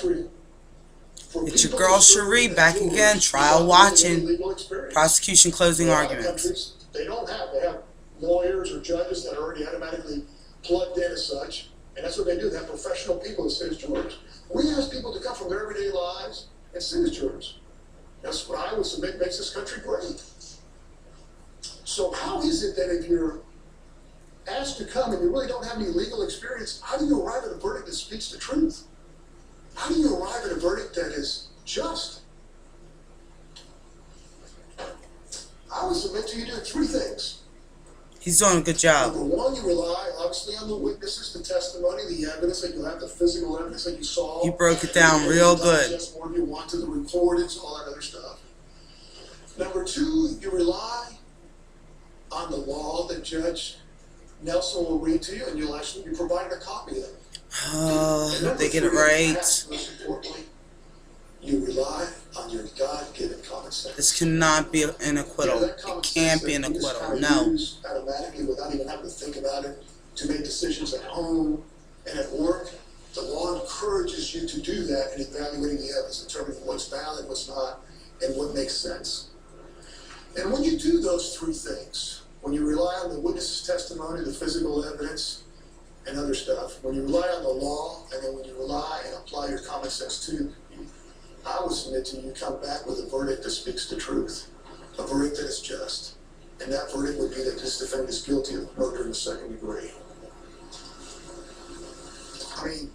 country. It's your girl Schree back again, trial watching, prosecution closing arguments. They have lawyers or judges that are already automatically plugged in as such, and that's what they do. They have professional people that sit as jurors. We ask people to come from their everyday lives and sit as jurors. That's what I would submit makes this country great. So how is it that if you're asked to come and you really don't have any legal experience, how do you arrive at a verdict that speaks the truth? How do you arrive at a verdict that is just? I would submit to you to three things. He's doing a good job. Number one, you rely obviously on the witnesses, the testimony, the evidence that you have, the physical evidence that you saw. You broke it down real good. Just more you want to the recordings, all that other stuff. Number two, you rely on the law that Judge Nelson will read to you, and you'll actually be provided a copy of it. They get it right. Most importantly, you rely on your God-given common sense. This cannot be an acquittal. It can't be an acquittal. No. Automatically, without even having to think about it, to make decisions at home and at work. The law encourages you to do that in evaluating the evidence, determining what's valid, what's not, and what makes sense. And when you do those three things, when you rely on the witness's testimony, the physical evidence, and other stuff, when you rely on the law, and then when you rely and apply your common sense to, I would submit to you, come back with a verdict that speaks the truth, a verdict that is just. And that verdict would be that this defendant is guilty of murder in the second degree. I mean,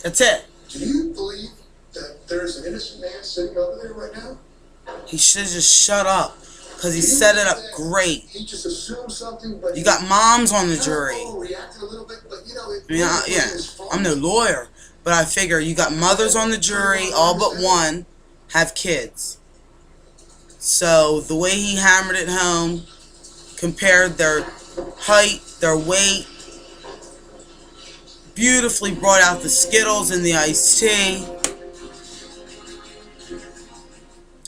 that's it. Do you believe that there's an innocent man sitting over there right now? He should have just shut up, because he set it up great. He just assumed something, but you got moms on the jury. Reacted a little bit, but you know, yeah, I'm no lawyer, but I figure you got mothers on the jury, all but one have kids. So the way he hammered it home, compared their height, their weight, beautifully brought out the Skittles and the iced tea,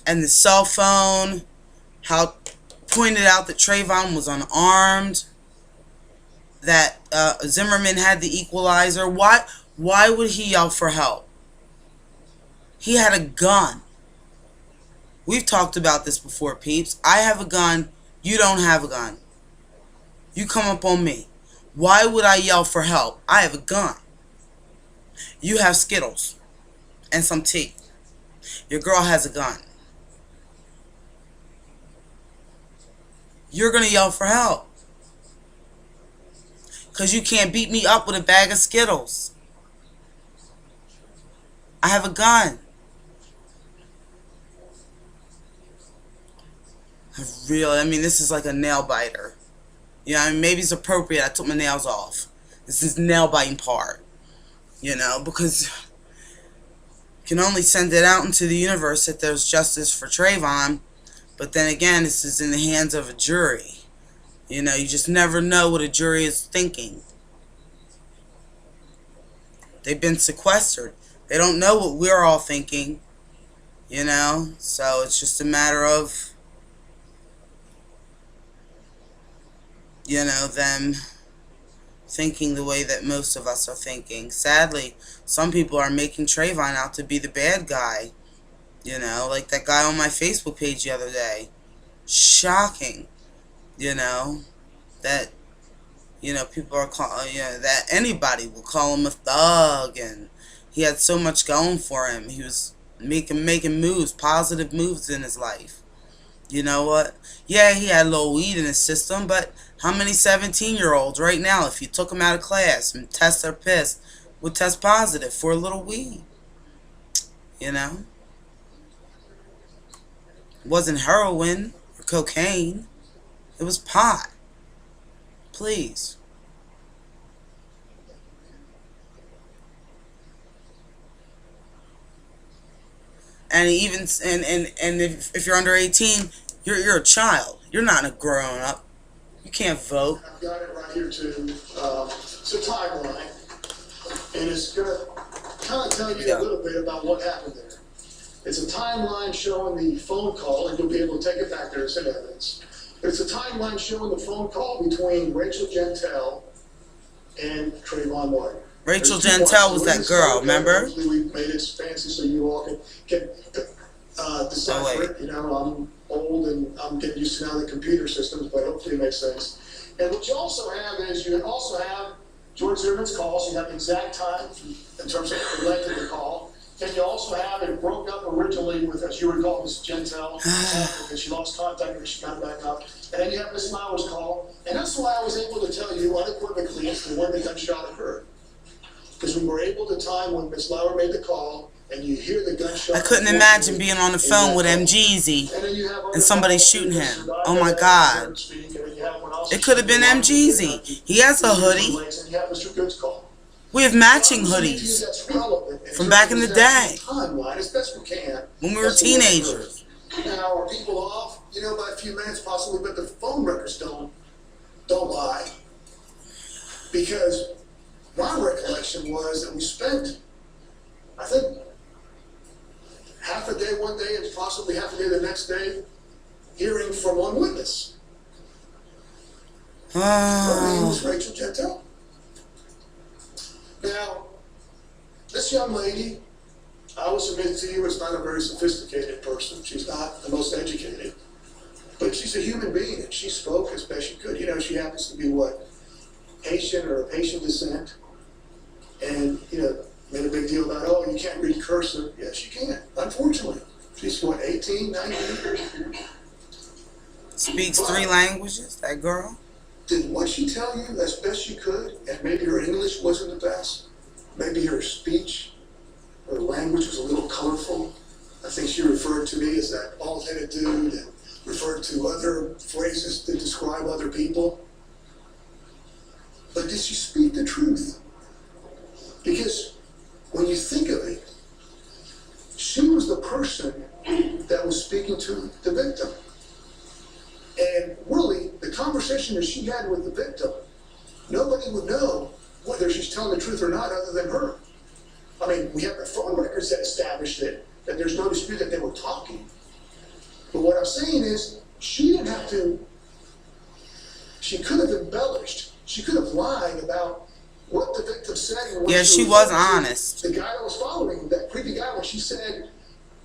and the cell phone, how pointed out that Trayvon was unarmed, that Zimmerman had the equalizer. Why would he yell for help? He had a gun. We've talked about this before, peeps. I have a gun. You don't have a gun. You come up on me. Why would I yell for help? I have a gun. You have Skittles and some tea. Your girl has a gun. You're going to yell for help. Because you can't beat me up with a bag of Skittles. I have a gun. I mean, this is like a nail biter. You know, I mean, maybe it's appropriate. I took my nails off. This is nail biting part. You know, because you can only send it out into the universe that there's justice for Trayvon. But then again, this is in the hands of a jury. You know, you just never know what a jury is thinking. They've been sequestered. They don't know what we're all thinking. You know, so it's just a matter of, you know, them thinking the way that most of us are thinking. Sadly, some people are making Trayvon out to be the bad guy. You know, like that guy on my Facebook page the other day. Shocking. You know, that, you know, people are calling, you know, that anybody will call him a thug, and he had so much going for him. He was making moves, positive moves in his life. You know what? Yeah, he had a little weed in his system, but how many 17-year-olds right now, if you took them out of class and test their piss, would test positive for a little weed? You know? It wasn't heroin or cocaine. It was pot. Please. And even if you're under 18, you're a child. You're not a grown up. You can't vote. I've got it right here too. It's a timeline, and it's gonna kind of tell you a little bit about what happened there. It's a timeline showing the phone call, and you'll be able to take it back there. It's in evidence. It's a timeline showing the phone call between Rachel Gentile and Trayvon Martin. Rachel Gentile was that girl, remember? We made transparency so you all can decipher it. You know, I'm old and I'm getting used to now the computer systems, but hopefully it makes sense. And what you also have is you also have George Zimmerman's call, so you have the exact time in terms of the length of the call. And you also have it broke up originally with, as you recall, Miss Gentel, because she lost contact and she got it back up. And then you have Miss Lauer's call. And that's why I was able to tell you unequivocally as to when the gunshot occurred. Because we were able to time when Miss Lauer made the call, and you hear the gunshot. I couldn't imagine being on the phone with MGZ and somebody shooting him. Oh my God. It could have been MGZ. He has a hoodie. We have matching hoodies from back in the day when we were teenagers. Now, are people off? You know, by a few minutes possibly, but the phone records don't lie. Because my recollection was that we spent, I think, half a day one day and possibly half a day the next day hearing from one witness. Her name was Rachel Gentel. Now, this young lady, I will submit to you, is not a very sophisticated person. She's not the most educated. But she's a human being, and she spoke as best she could. You know, she happens to be, what, Haitian or of Haitian descent. And, you know, made a big deal about, oh, you can't read cursive. Yes, you can, unfortunately. She's, what, 18, 19? Speaks 3 languages, that girl. Did what she tell you as best she could, and maybe her English wasn't the best, maybe her speech, her language was a little colorful. I think she referred to me as that bald-headed dude and referred to other phrases to describe other people. But did she speak the truth? Because when you think of it, she was the person that was speaking to the victim. And really, the conversation that she had with the victim, nobody would know whether she's telling the truth or not other than her. I mean, we have the phone records that established it, that there's no dispute that they were talking. But what I'm saying is, she didn't have to, she could have embellished, she could have lied about what the victim said. And what she was honest. The guy that was following, that creepy guy, when she said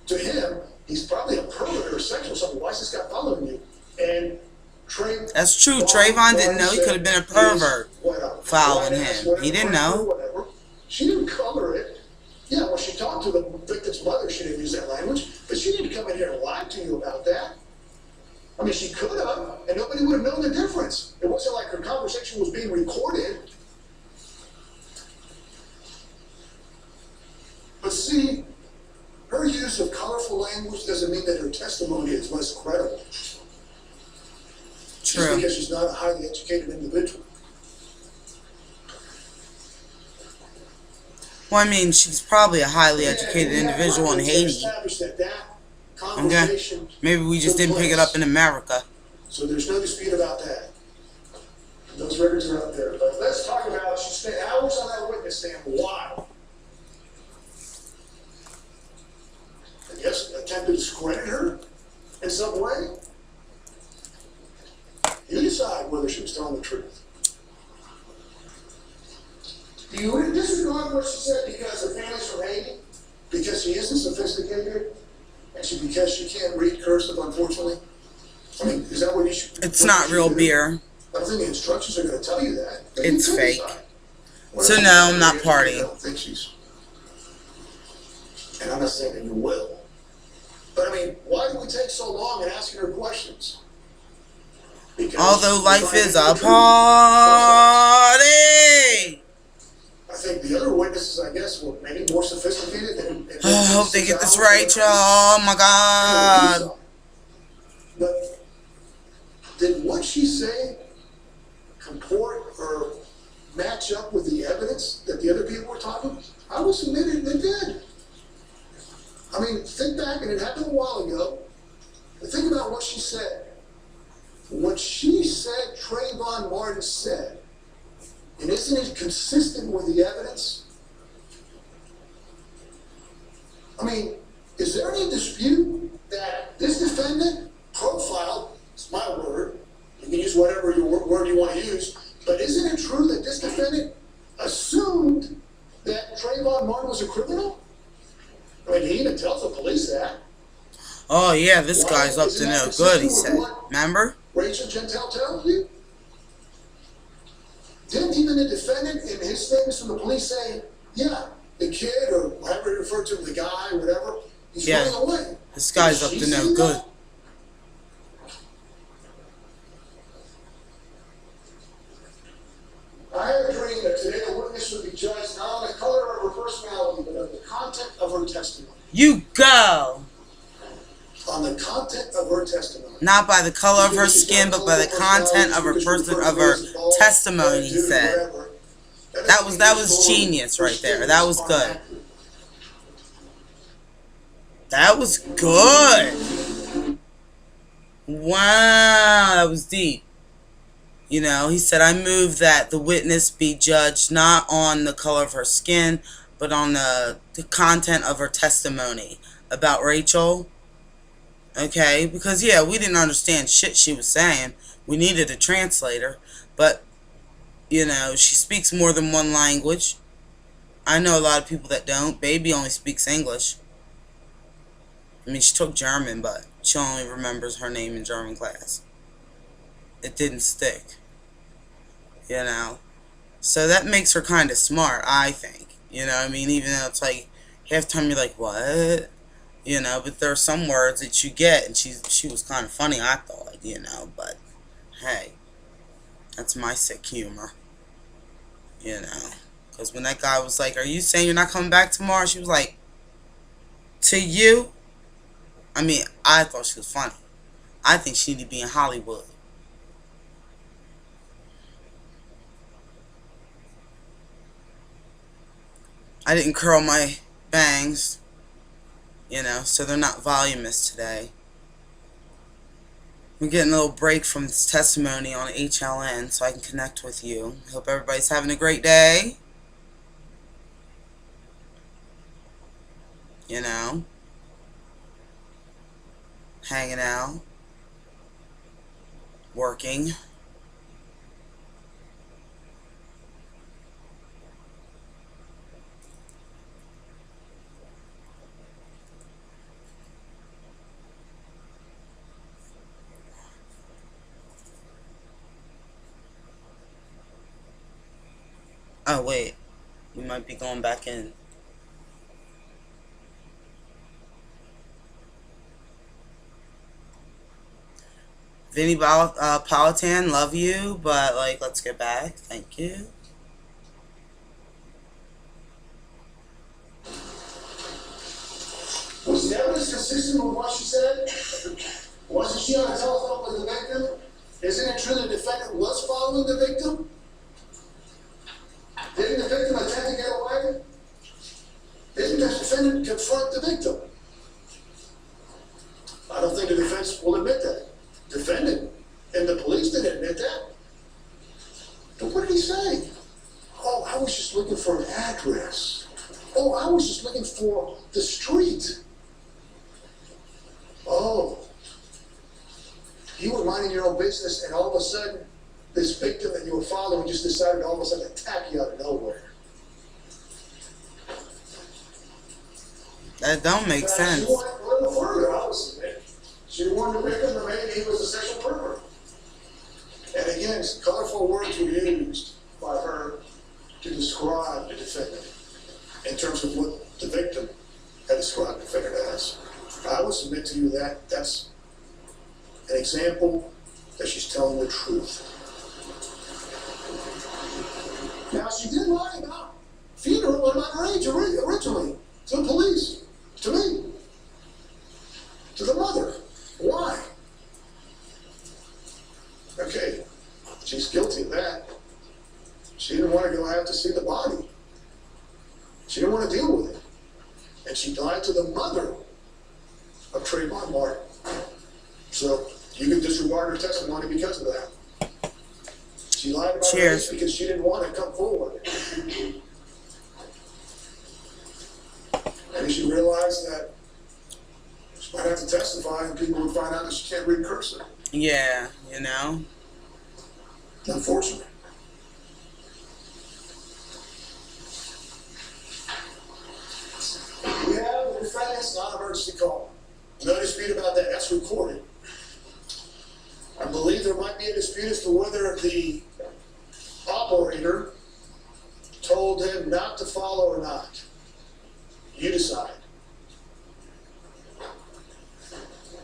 to him, he's probably a pervert or sexual or something, why is this guy following you? And that's true. Trayvon didn't know he could have been a pervert following him. He didn't know. She didn't color it. Yeah, when she talked to the victim's mother, she didn't use that language, but she didn't come in here and lie to you about that. I mean, she could have, and nobody would have known the difference. It wasn't like her conversation was being recorded. But see, her use of colorful language doesn't mean that her testimony is less credible. True. Just because she's not a highly educated individual. Well, I mean, she's probably a highly educated individual in Haiti. Okay. Maybe we just didn't pick it up in America. So there's no dispute about that. Those records are up there. But let's talk about, she spent hours on that witness stand. Why? I guess attempt to discredit her in some way. You decide whether she was telling the truth. Do you disregard what she said because her family's from Haiti? Because she isn't sophisticated? And because she can't read cursive, unfortunately? I mean, is that what you should... It's not real beer. I don't think the instructions are going to tell you that. It's fake. So no, I'm not partying. I don't think she's... And I'm not saying that you will. But I mean, why do we take so long in asking her questions? Although life is a party. I think the other witnesses, I guess, were maybe more sophisticated than... I hope they get this right, y'all. Oh, my God. But did what she say comport or match up with the evidence that the other people were talking? I will submit it did. I mean, think back, and it happened a while ago, but think about what she said. What she said, Trayvon Martin said, and isn't it consistent with the evidence? I mean, is there any dispute that this defendant profiled, it's my word, you can use whatever word you want to use, but isn't it true that this defendant assumed that Trayvon Martin was a criminal? I And he even tells the police that. Oh yeah, this Why? guy's up Isn't to that no good, he consistent with said. what Remember? Rachel Gentile tells you? Didn't even the defendant in his statements from the police say, yeah, the kid, or however you refer to him, the guy, whatever, he's running away. This guy's up Did to she no see good. that? I have a dream that today the witness would be judged not on the color of her personality, but on the content of her testimony. You go! On the content of her testimony. Not by the color of her skin, but by the content of her testimony, he said. That was genius right there. That was good. That was good. Wow, that was deep. You know, he said, I move that the witness be judged not on the color of her skin, but on the content of her testimony about Rachel. Okay, because yeah, we didn't understand shit she was saying. We needed a translator, but you know, she speaks more than one language. I know a lot of people that don't. Baby only speaks English. I mean, she took German, but she only remembers her name in German class. It didn't stick. You know, so that makes her kind of smart, I think. You know what I mean? Even though it's like half the time you're like, what? You know, but there are some words that you get, and she was kind of funny, I thought, you know, but hey, that's my sick humor, you know, because when that guy was like, are you saying you're not coming back tomorrow? She was like, to you? I mean, I thought she was funny. I think she need to be in Hollywood. I didn't curl my bangs, you know, so they're not voluminous today. We're getting a little break from this testimony on HLN so I can connect with you. Hope everybody's having a great day. You know, hanging out, working. Oh, wait. We might be going back in. Vinny Politan, love you, but, like, let's get back. Thank you. Was the evidence consistent with what she said? Wasn't she on the telephone with the victim? Isn't it true the defendant was following the victim? Didn't the victim attempt to get away? Didn't the defendant confront the victim? I don't think the defense will admit that. Defendant and the police didn't admit that. But what did he say? Oh, I was just looking for an address. Oh, I was just looking for the street. Oh, you were minding your own business, and all of a sudden, this victim that you were following just decided to all of a sudden attack you out of nowhere. That don't make sense. She went a little further, obviously. She warned the victim that maybe he was a sexual pervert. And again, colorful words were used by her to describe the defendant in terms of what the victim had described the defendant as. I would submit to you that that's an example that she's telling the truth. Now, she did lie about funeral and about her age originally to the police, to me, to the mother. Why? Okay, she's guilty of that. She didn't want to go out to see the body. She didn't want to deal with it. And she lied to the mother of Trayvon Martin. So you can disregard her testimony because of that. She lied about her age because she didn't want to come forward. And she realized that she might have to testify and people would find out that she can't read cursive. Yeah, you know. Unfortunately. We have the defendant ambulance, non-emergency call. No dispute about that. That's recorded. I believe there might be a dispute as to whether the operator told him not to follow or not. You decide.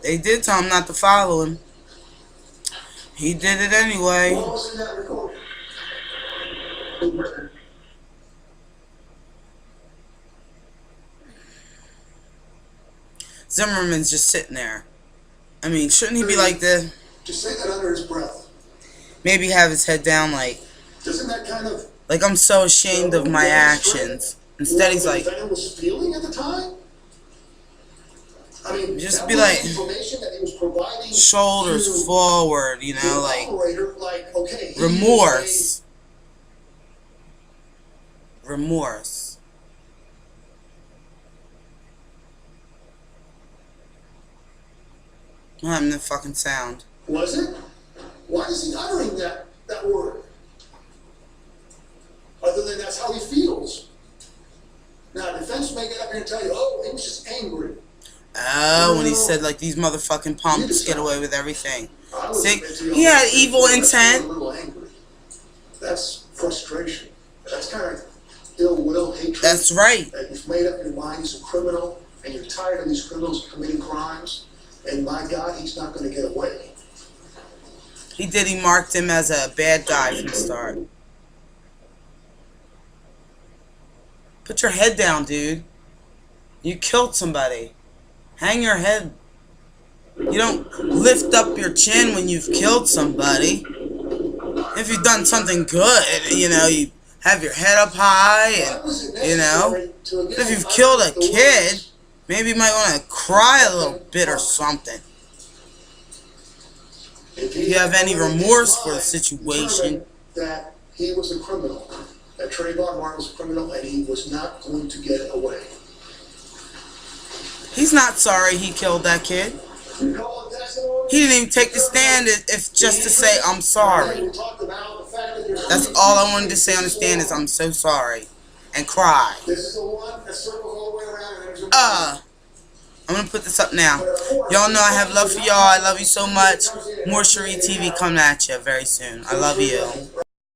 They did tell him not to follow him. He did it anyway. What was in that recording? Zimmerman's just sitting there. I mean, shouldn't he be like this? Just say that under his breath. Maybe have his head down like Doesn't that kind of... I'm so ashamed of my actions. Instead he's like... What the defendant was feeling at the time? I mean, just that be was like... information that he was providing shoulders to forward, you know, the like... operator, like, okay, he remorse. Remorse. I'm having the fucking sound. Was it? Why is he uttering that word? Other than that's how he feels. Now, defense may get up here and tell you, oh, he was just angry. Oh, when he said, like, these motherfucking punks get away with everything. I would See, admit to you, he had evil that's intent. a little angry. That's frustration. That's kind of ill will, hatred. That's right. That you've made up your mind he's a criminal, and you're tired of these criminals committing crimes, and my God, he's not going to get away. He did. He marked him as a bad guy from the start. Put your head down, dude. You killed somebody. Hang your head. You don't lift up your chin when you've killed somebody. If you've done something good, you know, you have your head up high, and, you know. But if you've killed a kid, maybe you might want to cry a little bit or something. If you have any remorse for the situation. That he was a criminal. That Trayvon Martin was a criminal, and he was not going to get away. He's not sorry he killed that kid. He didn't even take the stand if just to say, I'm sorry. That's all I wanted to say on the stand is, I'm so sorry. And cry. I'm going to put this up now. Y'all know I have love for y'all. I love you so much. More SchreeTV coming at you very soon. I love you.